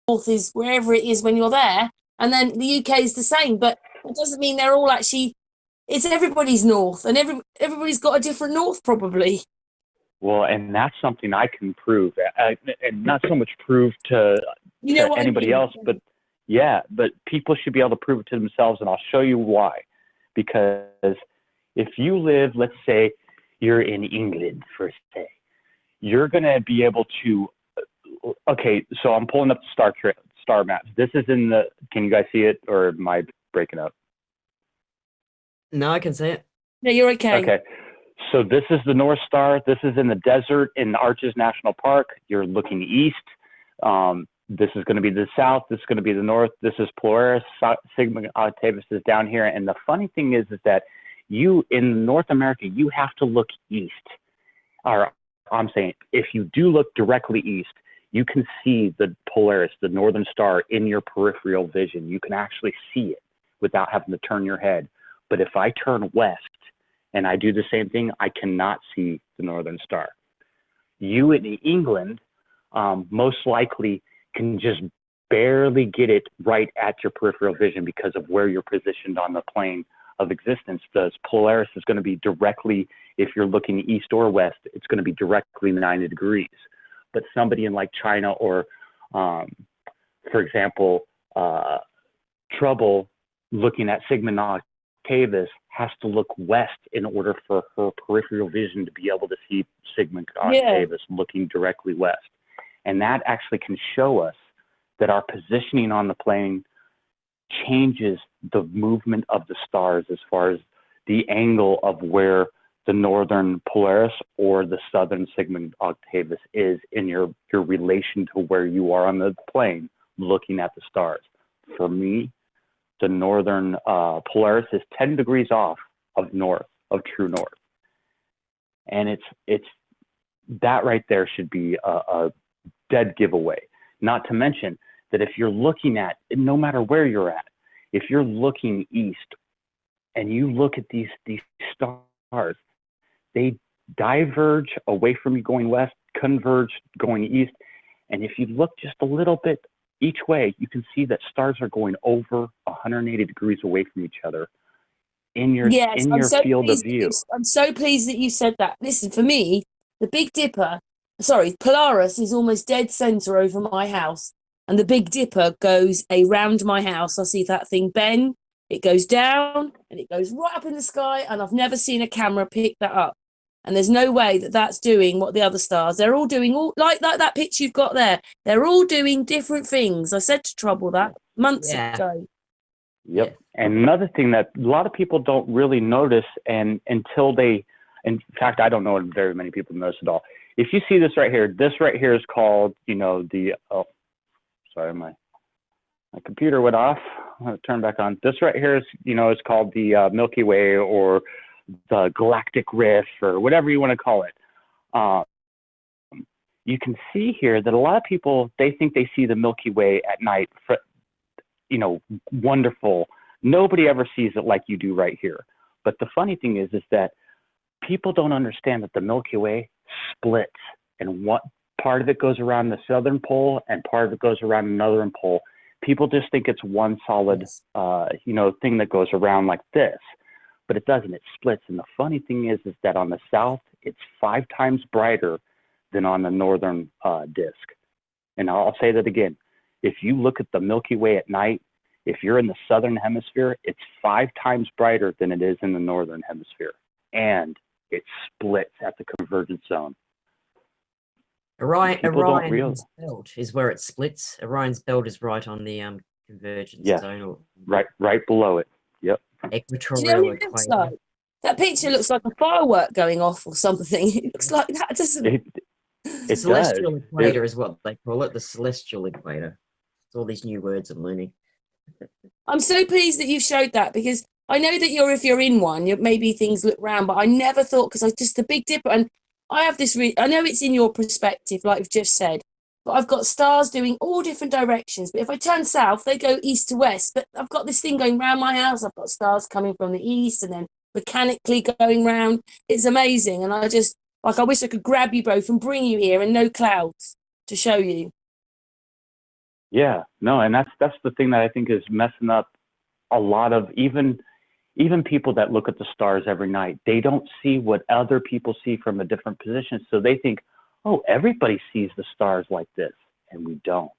north is wherever it is when you're there, and then the UK is the same. But it doesn't mean they're all actually. It's everybody's north, and everybody's got a different north probably. Well, and that's something I can prove, and not so much prove to You know what I anybody mean? else, but yeah, but people should be able to prove it to themselves, and I'll show you why. Because if you live, let's say, you're in England, for say, you're going to be able to. Okay, so I'm pulling up the star maps. This is in the. Can you guys see it, or am I breaking up? No, I can see it. No, you're okay. Okay. So this is the North Star. This is in the desert in the Arches National Park. You're looking east. This is going to be the south. This is going to be the north. This is Polaris. Sigma Octavis is down here. And the funny thing is that you, in North America, you have to look east. Or I'm saying, if you do look directly east, you can see the Polaris, the Northern Star, in your peripheral vision. You can actually see it without having to turn your head. But if I turn west, and I do the same thing, I cannot see the Northern Star. You in England most likely can just barely get it right at your peripheral vision because of where you're positioned on the plane of existence. The Polaris is going to be directly, if you're looking east or west, it's going to be directly 90 degrees. But somebody in like China or, for example, Trouble looking at Sigma Octavis has to look west in order for her peripheral vision to be able to see Sigma Octavis looking directly west. And that actually can show us that our positioning on the plane changes the movement of the stars as far as the angle of where the northern Polaris or the southern Sigma Octavis is in your relation to where you are on the plane looking at the stars. For me, the northern Polaris is 10 degrees off of true north. And it's that right there should be a dead giveaway. Not to mention that if you're looking at, no matter where you're at, if you're looking east and you look at these stars, they diverge away from you going west, converge going east. And if you look just a little bit each way, you can see that stars are going over 180 degrees away from each other in your field of view. I'm so pleased that you said that. Listen, for me, the Big Dipper, Polaris is almost dead center over my house. And the Big Dipper goes around my house. I see that thing bend, it goes down, and it goes right up in the sky. And I've never seen a camera pick that up. And there's no way that that's doing what the other stars, they're all doing, all like that picture you've got there. They're all doing different things. I said to Trouble that months ago. Yep. And another thing that a lot of people don't really notice, and until they, in fact, I don't know very many people notice at all. If you see this right here is called, sorry, my computer went off. I'm going to turn back on. This right here is called the Milky Way, or the galactic rift, or whatever you want to call it. You can see here that a lot of people, they think they see the Milky Way at night, wonderful. Nobody ever sees it like you do right here. But the funny thing is that people don't understand that the Milky Way splits, and what part of it goes around the southern pole and part of it goes around the northern pole. People just think it's one solid, thing that goes around like this. But it doesn't, it splits. And the funny thing is that on the south, it's 5 times brighter than on the northern disk. And I'll say that again. If you look at the Milky Way at night, if you're in the southern hemisphere, it's 5 times brighter than it is in the northern hemisphere. And it splits at the convergence zone. Orion's belt is where it splits. Orion's belt is right on the convergence zone. Right below it. Yep. Equatorial equator. That picture looks like a firework going off or something. It looks like that, doesn't it? The celestial equator is what they call it, the celestial equator. It's all these new words I'm learning. I'm so pleased that you showed that, because I know that if you're in one, maybe things look round, but I never thought, because I just the Big Dipper, and I have this, I know it's in your perspective, like you've just said, but I've got stars doing all different directions. But if I turn south, they go east to west. But I've got this thing going round my house. I've got stars coming from the east and then mechanically going round. It's amazing. And I just, I wish I could grab you both and bring you here and no clouds to show you. Yeah, no, and that's the thing that I think is messing up a lot of even people that look at the stars every night. They don't see what other people see from a different position, so they think, oh, everybody sees the stars like this, and we don't.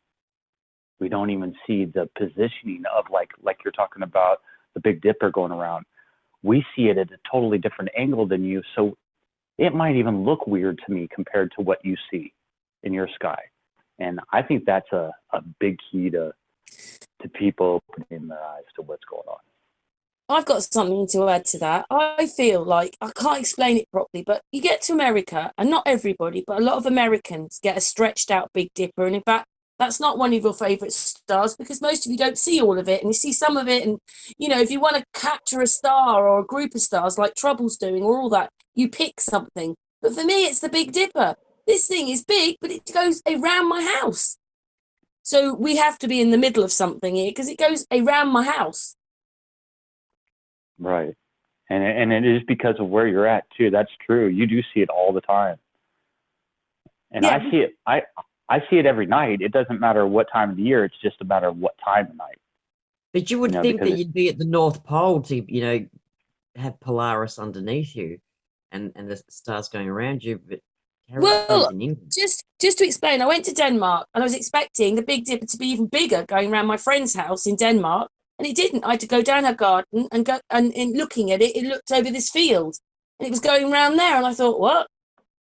We don't even see the positioning of like you're talking about the Big Dipper going around. We see it at a totally different angle than you, so it might even look weird to me compared to what you see in your sky. And I think that's a big key to people opening their eyes to what's going on. I've got something to add to that. I feel like I can't explain it properly, but you get to America, and not everybody, but a lot of Americans get a stretched out Big Dipper. And in fact, that's not one of your favourite stars because most of you don't see all of it and you see some of it. And, you know, if you want to capture a star or a group of stars like Trouble's doing or all that, you pick something. But for me, it's the Big Dipper. This thing is big, but it goes around my house. So we have to be in the middle of something here because it goes around my house. Right. And it is because of where you're at too. That's true. You do see it all the time. And yeah. I see it. I see it every night. It doesn't matter what time of the year. It's just a matter of what time of night. But you would think that you'd be at the North Pole to, have Polaris underneath you and the stars going around you. But well, just to explain, I went to Denmark and I was expecting the Big Dipper to be even bigger going around my friend's house in Denmark. And it didn't. I had to go down her garden and go, and in looking at it, it looked over this field and it was going around there. And I thought, what?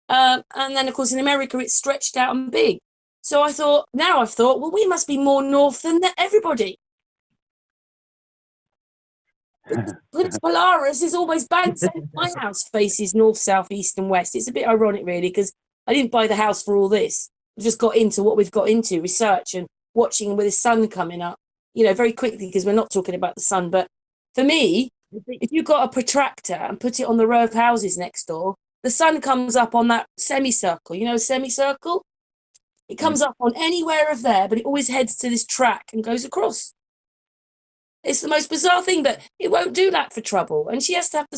And then, of course, in America, it's stretched out and big. So I've thought, well, we must be more north than everybody. Polaris is almost bang. My house faces north, south, east, and west. It's a bit ironic, really, because I didn't buy the house for all this. We just got into what we've got into, research and watching with the sun coming up. Very quickly, because we're not talking about the sun. But for me, if you've got a protractor and put it on the row of houses next door, the sun comes up on that semicircle. A semicircle? It comes up on anywhere of there, but it always heads to this track and goes across. It's the most bizarre thing, but it won't do that for Trouble. And she has to have the